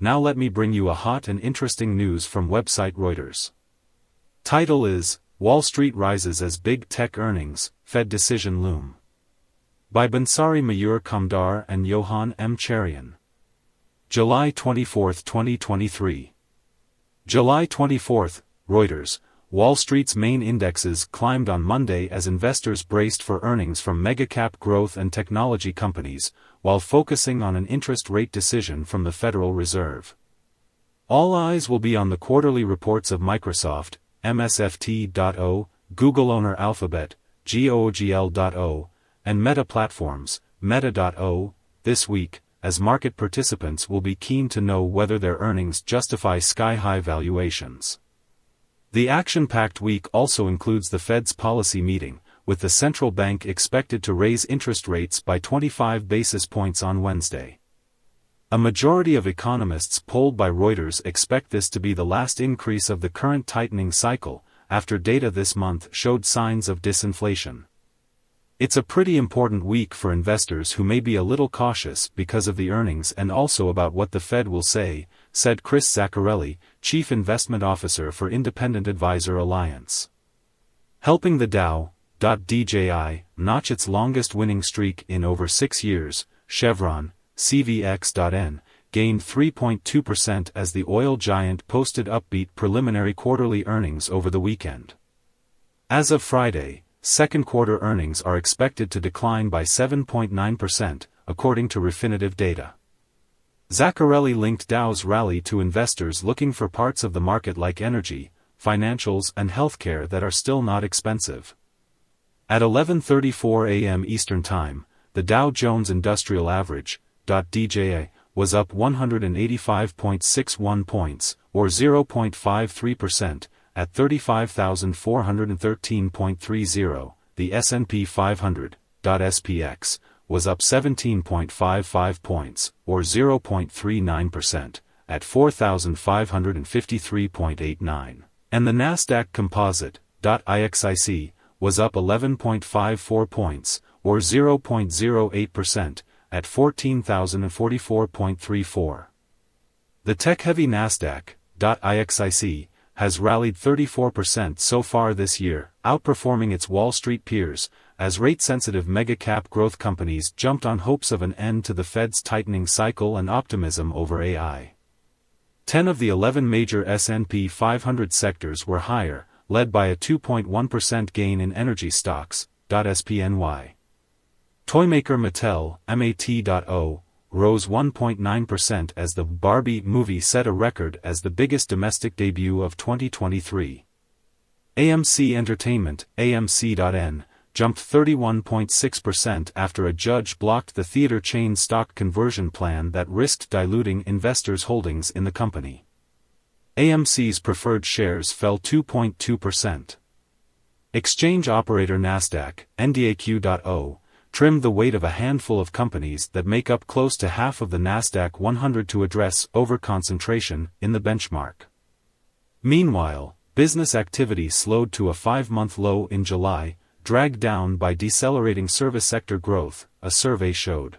now let me bring you a hot and interesting news from website Reuters. Title is, Wall Street Rises as Big Tech Earnings, Fed Decision Loom. By Bansari Mayur Kamdar and Johann Cherian. July 24, 2023. July 24, Reuters. Wall Street's main indexes climbed on Monday as investors braced for earnings from mega-cap growth and technology companies, while focusing on an interest rate decision from the Federal Reserve. All eyes will be on the quarterly reports of Microsoft, MSFT.O, Google owner Alphabet, Google.O, and Meta Platforms, Meta.O, this week, as market participants will be keen to know whether their earnings justify sky-high valuations. The action-packed week also includes the Fed's policy meeting, with the central bank expected to raise interest rates by 25 basis points on Wednesday. A majority of economists polled by Reuters expect this to be the last increase of the current tightening cycle, after data this month showed signs of disinflation. It's a pretty important week for investors who may be a little cautious because of the earnings and also about what the Fed will say, said Chris Zaccarelli, Chief Investment Officer for Independent Advisor Alliance. Helping the Dow.DJI notch its longest winning streak in over 6 years, Chevron, CVX.N, gained 3.2% as the oil giant posted upbeat preliminary quarterly earnings over the weekend. As of Friday, second quarter earnings are expected to decline by 7.9%, according to Refinitiv data. Zaccarelli linked Dow's rally to investors looking for parts of the market like energy, financials and healthcare that are still not expensive. At 11:34 a.m. Eastern Time, the Dow Jones Industrial Average, DJI, was up 185.61 points, or 0.53%, at 35,413.30, the S&P 500, SPX, was up 17.55 points, or 0.39%, at 4,553.89, and the Nasdaq Composite, IXIC, was up 11.54 points, or 0.08%, at 14,044.34. The tech-heavy Nasdaq, IXIC, has rallied 34% so far this year, outperforming its Wall Street peers, as rate-sensitive mega-cap growth companies jumped on hopes of an end to the Fed's tightening cycle and optimism over AI. 10 of the 11 major S&P 500 sectors were higher, led by a 2.1% gain in energy stocks, SPNY. Toymaker Mattel, MAT.O, rose 1.9% as the Barbie movie set a record as the biggest domestic debut of 2023. AMC Entertainment, AMC.N, jumped 31.6% after a judge blocked the theater chain's stock conversion plan that risked diluting investors' holdings in the company. AMC's preferred shares fell 2.2%. Exchange operator Nasdaq, NDAQ.O, trimmed the weight of a handful of companies that make up close to half of the Nasdaq 100 to address over-concentration in the benchmark. Meanwhile, business activity slowed to a 5-month low in July, dragged down by decelerating service sector growth, a survey showed.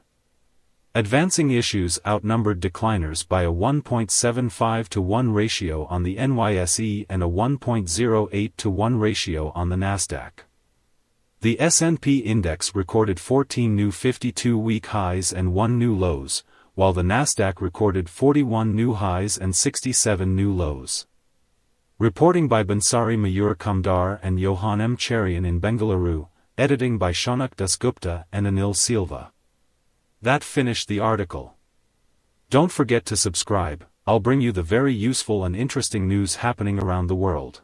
Advancing issues outnumbered decliners by a 1.75 to 1 ratio on the NYSE and a 1.08 to 1 ratio on the Nasdaq. The S&P index recorded 14 new 52-week highs and 1 new lows, while the Nasdaq recorded 41 new highs and 67 new lows. Reporting by Bansari Mayur Kamdar and Johann Cherian in Bengaluru, editing by Shaunak Dasgupta and Anil Silva. That finished the article. Don't forget to subscribe, I'll bring you the very useful and interesting news happening around the world.